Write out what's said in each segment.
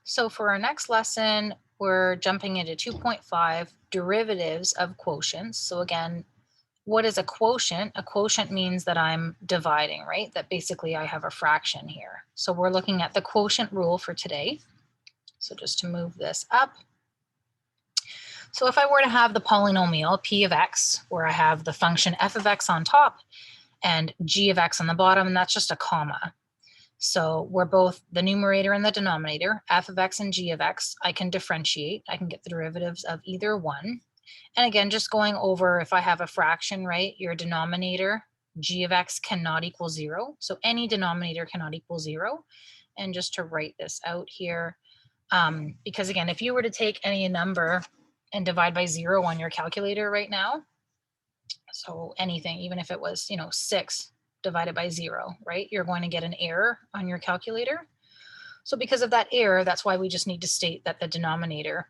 So for our next lesson, we're jumping into 2.5 derivatives of quotients. So again, what is a quotient? A quotient means that I'm dividing, right? That basically I have a fraction here. So we're looking at the quotient rule for today. So just to move this up. So if I were to have the polynomial p of x, where I have the function f of x on top and g of x on the bottom, and that's just a comma. So we're both the numerator and the denominator, f of x and g of x. I can differentiate. I can get the derivatives of either one. And again, just going over if I have a fraction, right, your denominator, g of x cannot equal 0. So any denominator cannot equal 0. And just to write this out here, because again, if you were to take any number and divide by 0 on your calculator right now, so anything, even if it was, 6 divided by 0, right, you're going to get an error on your calculator. So because of that error, that's why we just need to state that the denominator,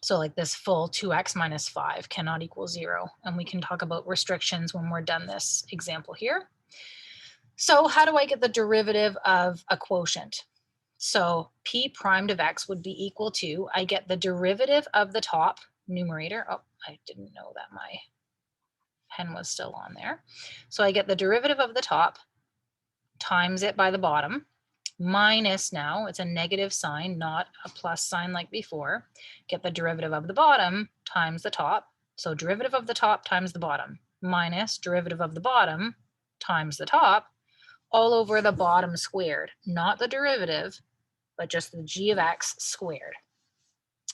so like this full 2x minus 5 cannot equal 0. And we can talk about restrictions when we're done this example here. So how do I get the derivative of a quotient? So p primed of x would be equal to, I get the derivative of the top numerator. Oh, I didn't know that my pen was still on there. So I get the derivative of the top times it by the bottom, minus, now it's a negative sign, not a plus sign like before. Get the derivative of the bottom times the top. So derivative of the top times the bottom, minus derivative of the bottom times the top, all over the bottom squared, not the derivative, but just the g of x squared.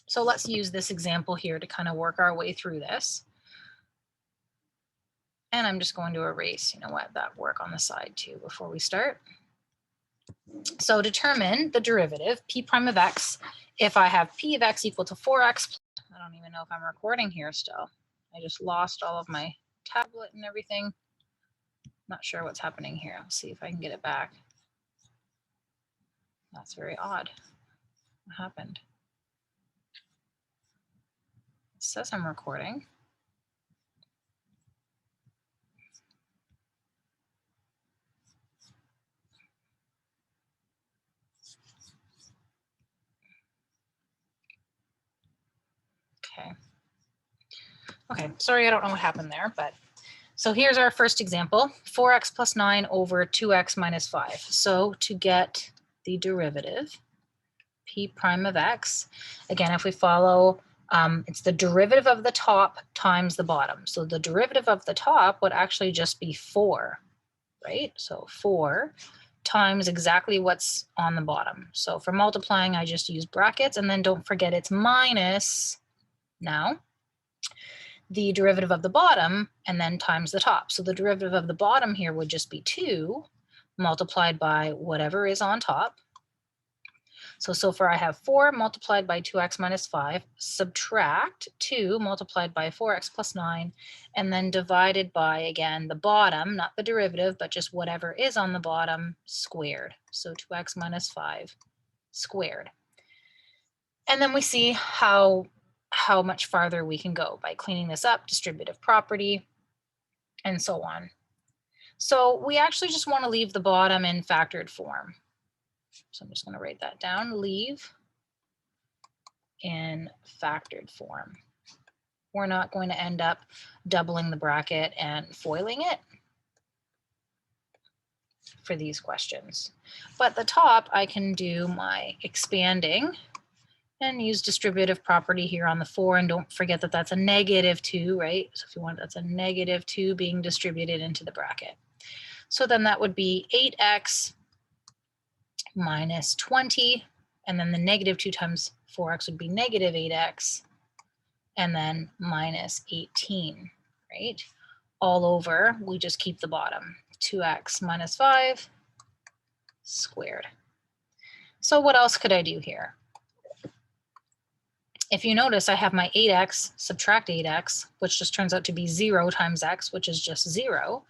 So let's use this example here to kind of work our way through this. And I'm just going to erase, that work on the side too before we start. So determine the derivative, p prime of x, if I have p of x equal to 4x. I don't even know if I'm recording here still. I just lost all of my tablet and everything. Not sure what's happening here. I'll see if I can get it back. That's very odd. What happened? It says I'm recording. Okay, sorry, I don't know what happened there, but so here's our first example, 4x plus 9 over 2x minus 5. So to get the derivative, p prime of x, again, if we follow, it's the derivative of the top times the bottom. So the derivative of the top would actually just be 4, right? So 4 times exactly what's on the bottom. So for multiplying, I just use brackets, and then don't forget it's minus now the derivative of the bottom and then times the top. So the derivative of the bottom here would just be 2 multiplied by whatever is on top. So far I have 4 multiplied by 2x minus 5, subtract 2 multiplied by 4x plus 9, and then divided by, again, the bottom, not the derivative, but just whatever is on the bottom, squared. So 2x minus 5 squared. And then we see how much farther we can go by cleaning this up, distributive property, and so on. So we actually just want to leave the bottom in factored form. So I'm just going to write that down, leave in factored form. We're not going to end up doubling the bracket and foiling it for these questions. But the top, I can do my expanding and use distributive property here on the 4. And don't forget that that's a negative 2, right? So if you want, that's a negative 2 being distributed into the bracket. So then that would be 8x minus 20. And then the negative 2 times 4x would be negative 8x. And then minus 18, right? All over, we just keep the bottom. 2x minus 5 squared. So what else could I do here? If you notice, I have my 8x, subtract 8x, which just turns out to be 0 times x, which is just 0.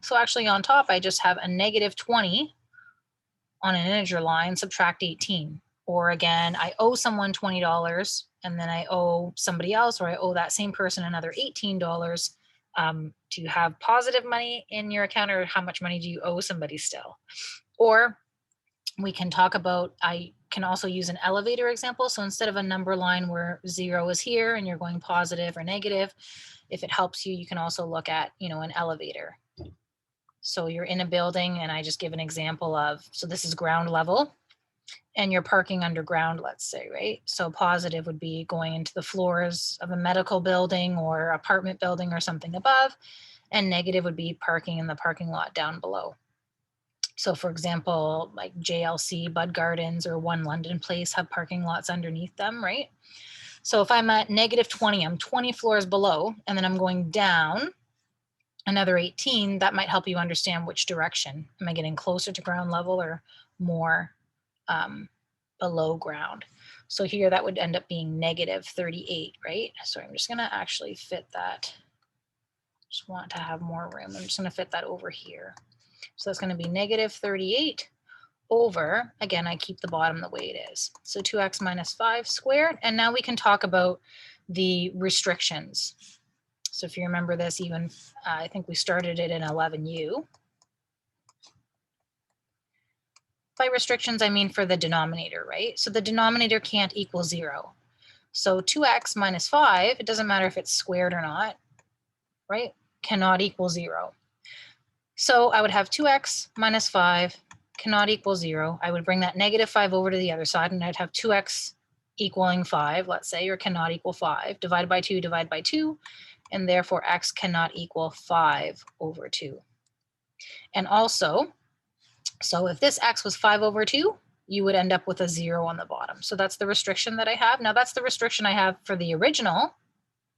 So actually on top, I just have a negative 20 on an integer line, subtract 18. Or again, I owe someone $20, and then I owe somebody else, or I owe that same person another $18. Do you have positive money in your account, or how much money do you owe somebody still? Or We can talk about, I can also use an elevator example. So instead of a number line where 0 is here and you're going positive or negative, if it helps you, you can also look at, an elevator. So you're in a building, and I just give an example of, so this is ground level and you're parking underground, let's say, right? So positive would be going into the floors of a medical building or apartment building or something above, and negative would be parking in the parking lot down below. So for example, like JLC, Bud Gardens, or One London Place have parking lots underneath them, right? So if I'm at -20, I'm 20 floors below, and then I'm going down another 18, that might help you understand which direction. Am I getting closer to ground level or more below ground? So here that would end up being -38, right? So I'm just gonna actually fit that. Just want to have more room. I'm just gonna fit that over here. So that's gonna be -38 over, again, I keep the bottom the way it is. So 2x minus 5 squared. And now we can talk about the restrictions. So if you remember this, even I think we started it in 11U. By restrictions, I mean for the denominator, right? So the denominator can't equal 0. So 2x minus 5, it doesn't matter if it's squared or not, right? Cannot equal 0. So I would have 2x minus 5 cannot equal 0. I would bring that -5 over to the other side, and I'd have 2x equaling 5, let's say, or cannot equal 5. Divide by 2, divide by 2, and therefore x cannot equal 5 over 2. And also, so if this x was 5 over 2, you would end up with a 0 on the bottom. So that's the restriction that I have. Now that's the restriction I have for the original,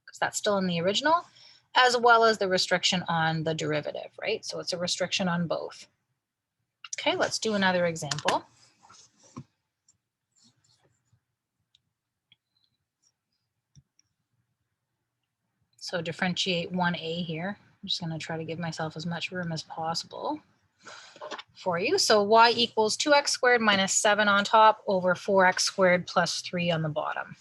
because that's still in the original, as well as the restriction on the derivative, right? So it's a restriction on both. Okay, let's do another example. So differentiate 1a here. I'm just going to try to give myself as much room as possible for you. So y equals 2x squared minus 7 on top over 4x squared plus 3 on the bottom.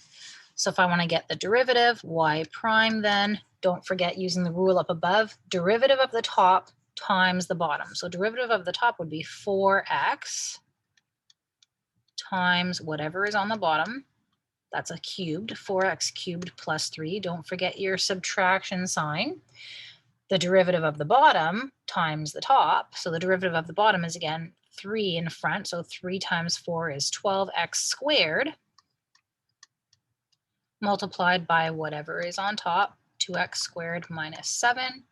So if I want to get the derivative, y prime, then don't forget using the rule up above, derivative of the top times the bottom. So derivative of the top would be 4x times whatever is on the bottom. That's a cubed, 4x cubed plus 3. Don't forget your subtraction sign. The derivative of the bottom times the top. So the derivative of the bottom is, again, 3 in front. So 3 times 4 is 12x squared multiplied by whatever is on top, 2x squared minus 7.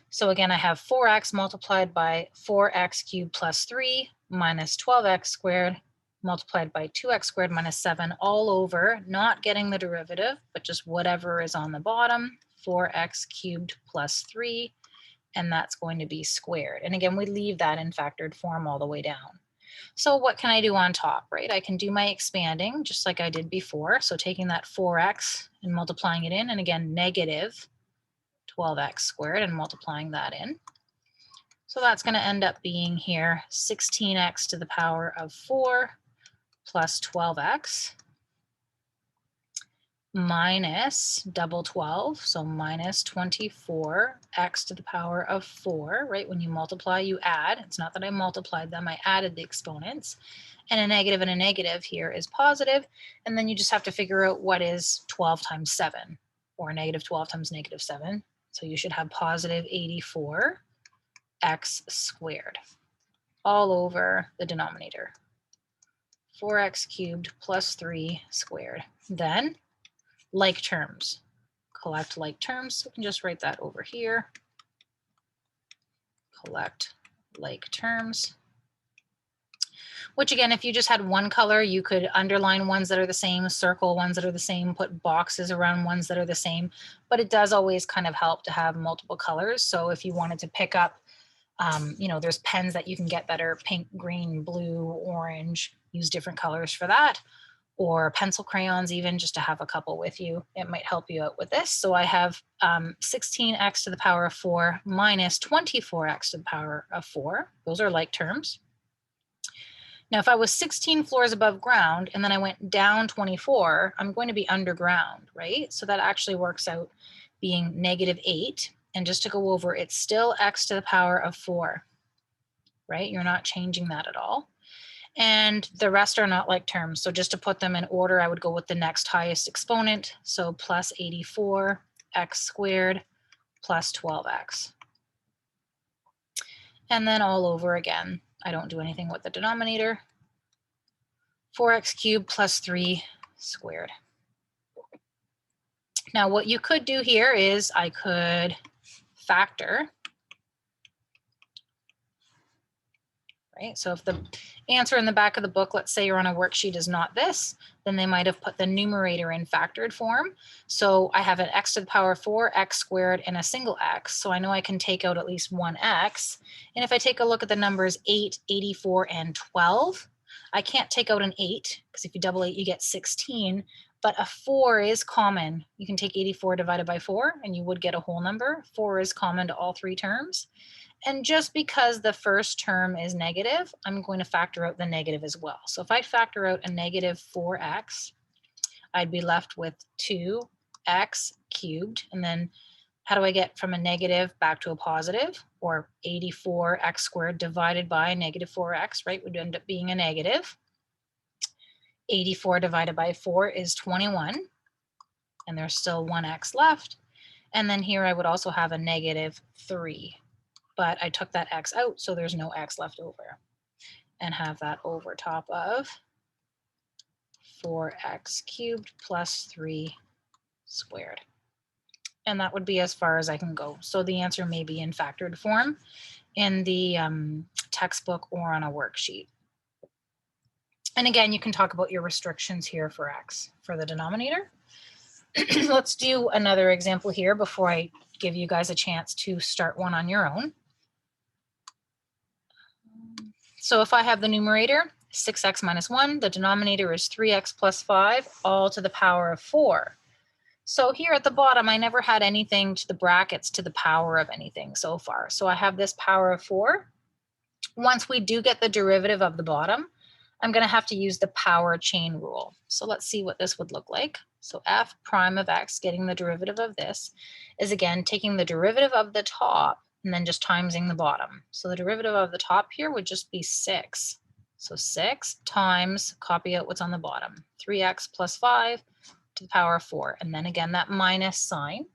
So again, I have 4x multiplied by 4x cubed plus 3 minus 12x squared multiplied by 2x squared minus 7 all over, not getting the derivative, but just whatever is on the bottom, 4x cubed plus 3, and that's going to be squared. And again, we leave that in factored form all the way down. So what can I do on top, right? I can do my expanding just like I did before. So taking that 4x and multiplying it in, and again, negative 12x squared and multiplying that in. So that's going to end up being here 16x to the power of 4 plus 12x minus double 12, so minus 24x to the power of 4, right? When you multiply, you add. It's not that I multiplied them, I added the exponents. And a negative here is positive, and then you just have to figure out what is 12 times 7, or negative 12 times negative 7. So you should have positive 84x squared all over the denominator. 4x cubed plus 3 squared. Then like terms, collect like terms. So we can just write that over here. Collect like terms. Which again, if you just had one color, you could underline ones that are the same, circle ones that are the same, put boxes around ones that are the same, but it does always kind of help to have multiple colors. So if you wanted to pick up, there's pens that you can get that are pink, green, blue, orange, use different colors for that, or pencil crayons even, just to have a couple with you. It might help you out with this. So I have 16x to the power of 4 minus 24x to the power of 4. Those are like terms. Now, if I was 16 floors above ground and then I went down 24, I'm going to be underground, right? So that actually works out being -8. And just to go over, it's still x to the power of 4, right? You're not changing that at all. And the rest are not like terms. So just to put them in order, I would go with the next highest exponent. So plus 84 x squared plus 12x. And then all over again, I don't do anything with the denominator. 4x cubed plus 3 squared. Now what you could do here is I could factor, right? So if the answer in the back of the book, let's say you're on a worksheet, is not this, then they might have put the numerator in factored form. So I have an x to the power of 4, x squared, and a single x. So I know I can take out at least one x. And if I take a look at the numbers 8, 84, and 12, I can't take out an 8, because if you double 8, you get 16. But a 4 is common. You can take 84 divided by 4, and you would get a whole number. 4 is common to all three terms. And just because the first term is negative, I'm going to factor out the negative as well. So if I factor out a negative 4x, I'd be left with 2x cubed. And then how do I get from a negative back to a positive? Or 84x squared divided by negative 4x, right, would end up being a negative. 84 divided by 4 is 21. And there's still one x left. And then here I would also have a negative 3. But I took that x out, so there's no x left over. And have that over top of 4x cubed plus 3 squared. And that would be as far as I can go. So the answer may be in factored form in the textbook or on a worksheet. And again, you can talk about your restrictions here for x for the denominator. Let's do another example here before I give you guys a chance to start one on your own. So if I have the numerator, 6x minus 1, the denominator is 3x plus 5, all to the power of 4. So here at the bottom, I never had anything to the brackets to the power of anything so far. So I have this power of 4. Once we do get the derivative of the bottom, I'm going to have to use the power chain rule. So let's see what this would look like. So f prime of x, getting the derivative of this, is again taking the derivative of the top and then just timesing the bottom. So the derivative of the top here would just be 6. So 6 times, copy out what's on the bottom, 3x plus 5 to the power of 4. And then again, that minus sign.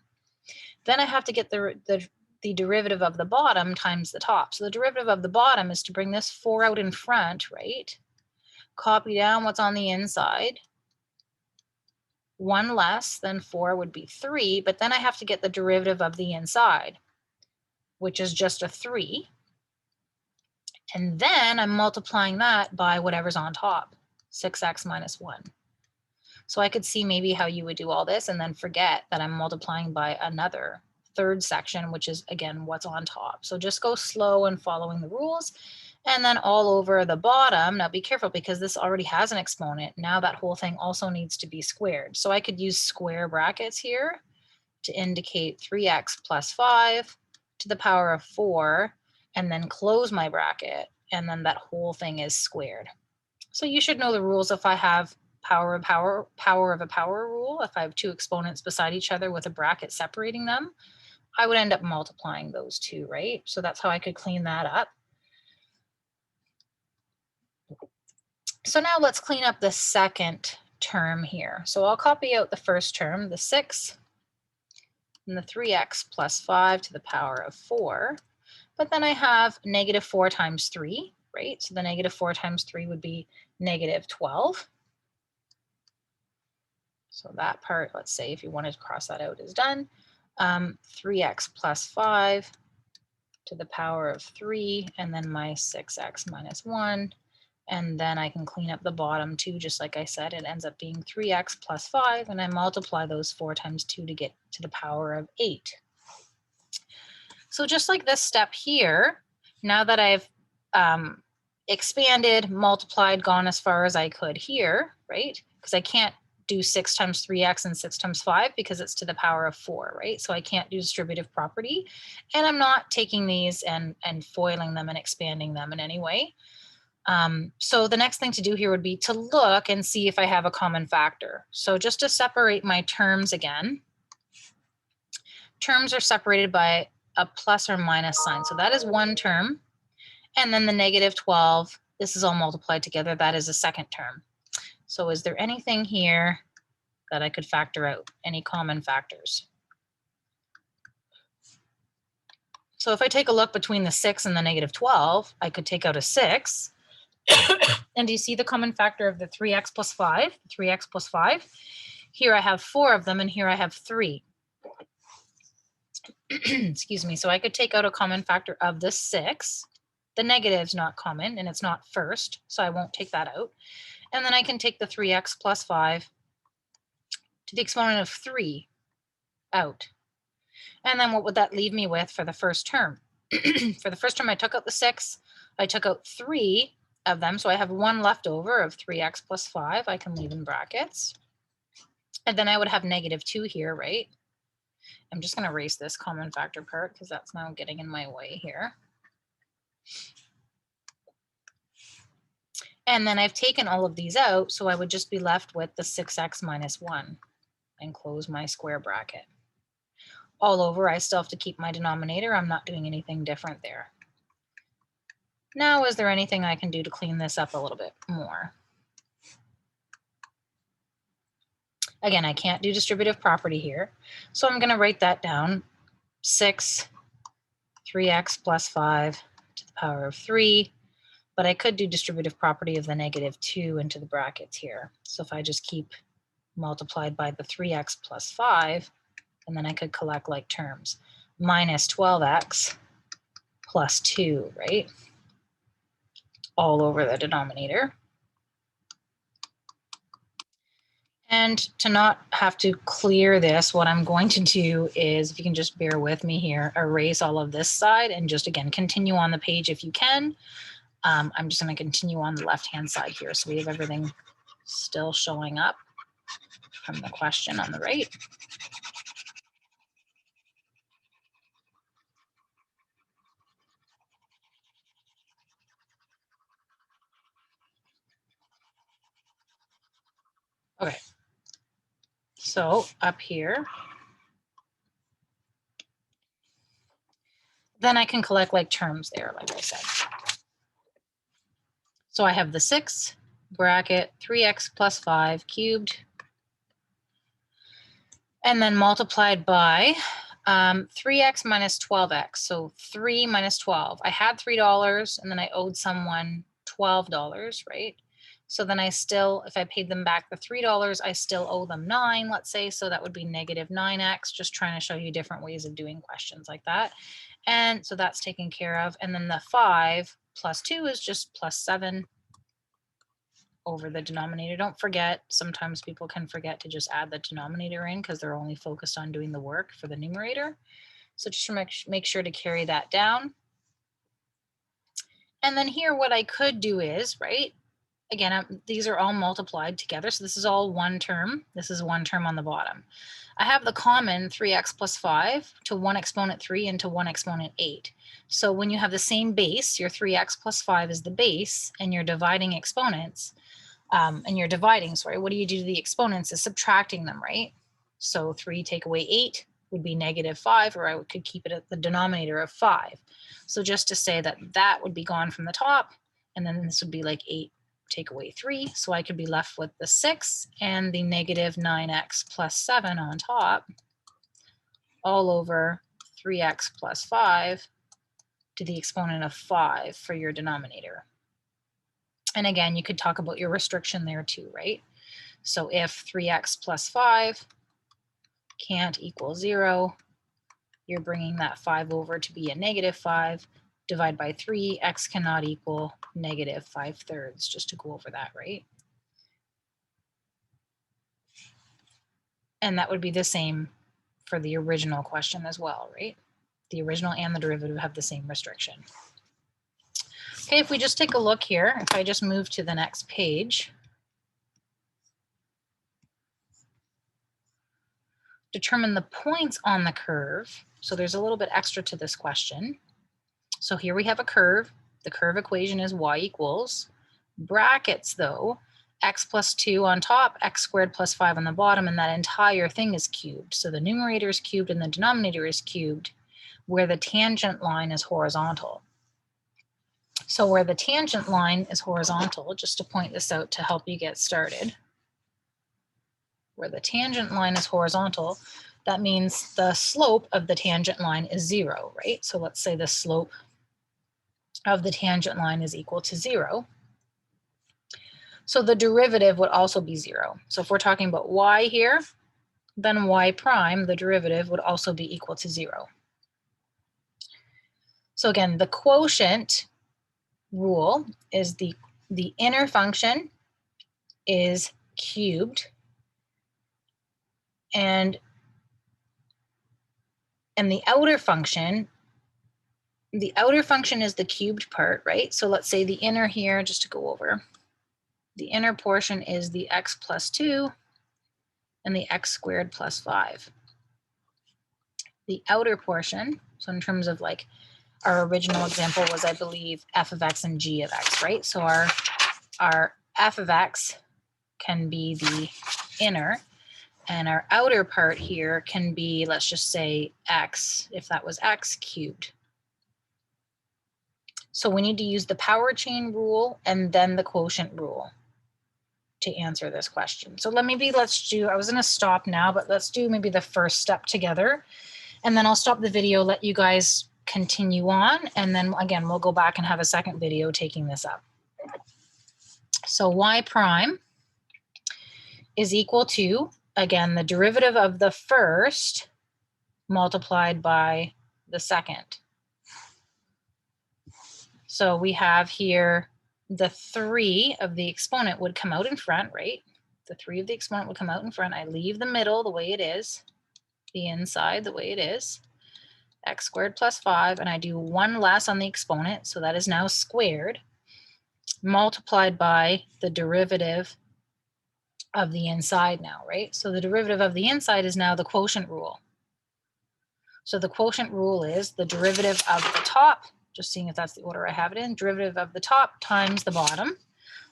Then I have to get the derivative of the bottom times the top. So the derivative of the bottom is to bring this 4 out in front, right? Copy down what's on the inside. 1 less than 4 would be 3, but then I have to get the derivative of the inside, which is just a 3. And then I'm multiplying that by whatever's on top, 6x minus 1. So I could see maybe how you would do all this and then forget that I'm multiplying by another third section, which is, again, what's on top. So just go slow and following the rules. And then all over the bottom, now be careful because this already has an exponent. Now that whole thing also needs to be squared. So I could use square brackets here to indicate 3x plus 5 to the power of 4, and then close my bracket, and then that whole thing is squared. So you should know the rules if I have power of a power rule. If I have two exponents beside each other with a bracket separating them, I would end up multiplying those two, right? So that's how I could clean that up. So now let's clean up the second term here. So I'll copy out the first term, the 6, and the 3x plus 5 to the power of 4. But then I have negative 4 times 3, right? So the negative 4 times 3 would be negative 12. So that part, let's say if you wanted to cross that out, is done. 3x plus 5 to the power of 3, and then my 6x minus 1. And then I can clean up the bottom too, just like I said, it ends up being 3x plus 5, and I multiply those 4 times 2 to get to the power of 8. So just like this step here, now that I've expanded, multiplied, gone as far as I could here, right? Because I can't do 6 times 3x and 6 times 5 because it's to the power of 4, right? So I can't do distributive property. And I'm not taking these and foiling them and expanding them in any way. So the next thing to do here would be to look and see if I have a common factor. So just to separate my terms again, terms are separated by a plus or minus sign. So that is one term. And then the negative 12 This is all multiplied together. That is a second term. So is there anything here that I could factor out? Any common factors? So if I take a look between the 6 and the negative 12, I could take out a 6. And do you see the common factor of the 3x plus 5? 3x plus 5. Here I have 4 of them, and here I have 3. Excuse me. So I could take out a common factor of the 6. The negative's not common, and it's not first, so I won't take that out. And then I can take the 3x plus 5 to the exponent of 3 out. And then what would that leave me with for the first term? For the first term, I took out the 6. I took out 3 of them, so I have 1 left over of 3x plus 5. I can leave in brackets. And then I would have negative 2 here, right? I'm just going to erase this common factor part because that's now getting in my way here. And then I've taken all of these out, so I would just be left with the 6x minus 1 and close my square bracket. All over, I still have to keep my denominator. I'm not doing anything different there. Now, is there anything I can do to clean this up a little bit more? Again, I can't do distributive property here, so I'm going to write that down. 6, 3x plus 5 to the power of 3. But I could do distributive property of the negative 2 into the brackets here. So if I just keep multiplied by the 3x plus 5, and then I could collect like terms. Minus 12x plus 2, right? All over the denominator. And to not have to clear this, what I'm going to do is, if you can just bear with me here, erase all of this side and just, again, continue on the page if you can. I'm just going to continue on the left-hand side here. So we have everything still showing up from the question on the right. Okay. So up here, then I can collect like terms there, like I said. So I have the 6 bracket 3x plus 5 cubed, and then multiplied by 3x minus 12x. So 3 minus 12. I had $3 and then I owed someone $12, right? So then I still, if I paid them back the $3, I still owe them 9, let's say. So that would be negative 9x, just trying to show you different ways of doing questions like that. And so that's taken care of. And then the 5 plus 2 is just plus 7 over the denominator. Don't forget, sometimes people can forget to just add the denominator in because they're only focused on doing the work for the numerator. So just make sure to carry that down. And then here what I could do is, right, again, these are all multiplied together. So this is all one term. This is one term on the bottom. I have the common 3x plus 5 to 1 exponent 3 and to 1 exponent 8. So when you have the same base, your 3x plus 5 is the base, and you're dividing exponents, what do you do to the exponents is subtracting them, right? So 3 take away 8 would be negative 5, or I could keep it at the denominator of 5. So just to say that that would be gone from the top, and then this would be like 8 take away 3, so I could be left with the 6 and the negative 9x plus 7 on top, all over 3x plus 5 to the exponent of 5 for your denominator. And again, you could talk about your restriction there too, right? So if 3x plus 5 can't equal 0, you're bringing that 5 over to be a negative 5. Divide by 3, x cannot equal negative 5/3, just to go over that, right? And that would be the same for the original question as well, right? The original and the derivative have the same restriction. Okay, if we just take a look here, if I just move to the next page, determine the points on the curve. So there's a little bit extra to this question. So here we have a curve. The curve equation is y equals, brackets though, x plus 2 on top, x squared plus 5 on the bottom, and that entire thing is cubed. So the numerator is cubed and the denominator is cubed, where the tangent line is horizontal. So where the tangent line is horizontal, just to point this out to help you get started, where the tangent line is horizontal, that means the slope of the tangent line is 0, right? So let's say the slope of the tangent line is equal to 0. So the derivative would also be 0. So if we're talking about y here, then y prime, the derivative, would also be equal to 0. So again, the quotient rule is the inner function is cubed, and the outer function is the cubed part, right? So let's say the inner here, just to go over, the inner portion is the x plus 2 and the x squared plus 5. The outer portion, so in terms of like our original example was, I believe, f of x and g of x, right? So our f of x can be the inner, and our outer part here can be, let's just say, x, if that was x cubed. So we need to use the power chain rule and then the quotient rule to answer this question. So let's do, I was going to stop now, but let's do maybe the first step together. And then I'll stop the video, let you guys continue on. And then again, we'll go back and have a second video taking this up. So y prime is equal to, again, the derivative of the first multiplied by the second. So we have here the 3 of the exponent would come out in front, right? The 3 of the exponent would come out in front. I leave the middle the way it is, the inside the way it is, x squared plus 5, and I do 1 less on the exponent, so that is now squared, multiplied by the derivative of the inside now, right? So the derivative of the inside is now the quotient rule. So the quotient rule is the derivative of the top, just seeing if that's the order I have it in, derivative of the top times the bottom.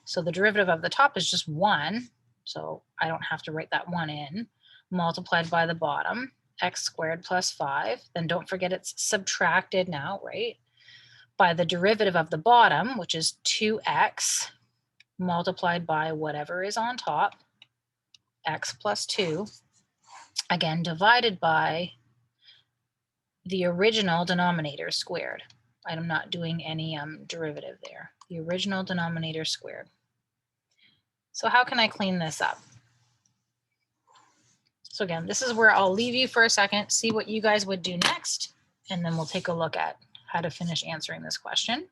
So the derivative of the top is just 1, so I don't have to write that 1 in, multiplied by the bottom, x squared plus 5. Then don't forget it's subtracted now, right? By the derivative of the bottom, which is 2x, multiplied by whatever is on top, x plus 2, again divided by the original denominator squared. I'm not doing any derivative there. The original denominator squared. So how can I clean this up? So again, this is where I'll leave you for a second, see what you guys would do next, and then we'll take a look at how to finish answering this question.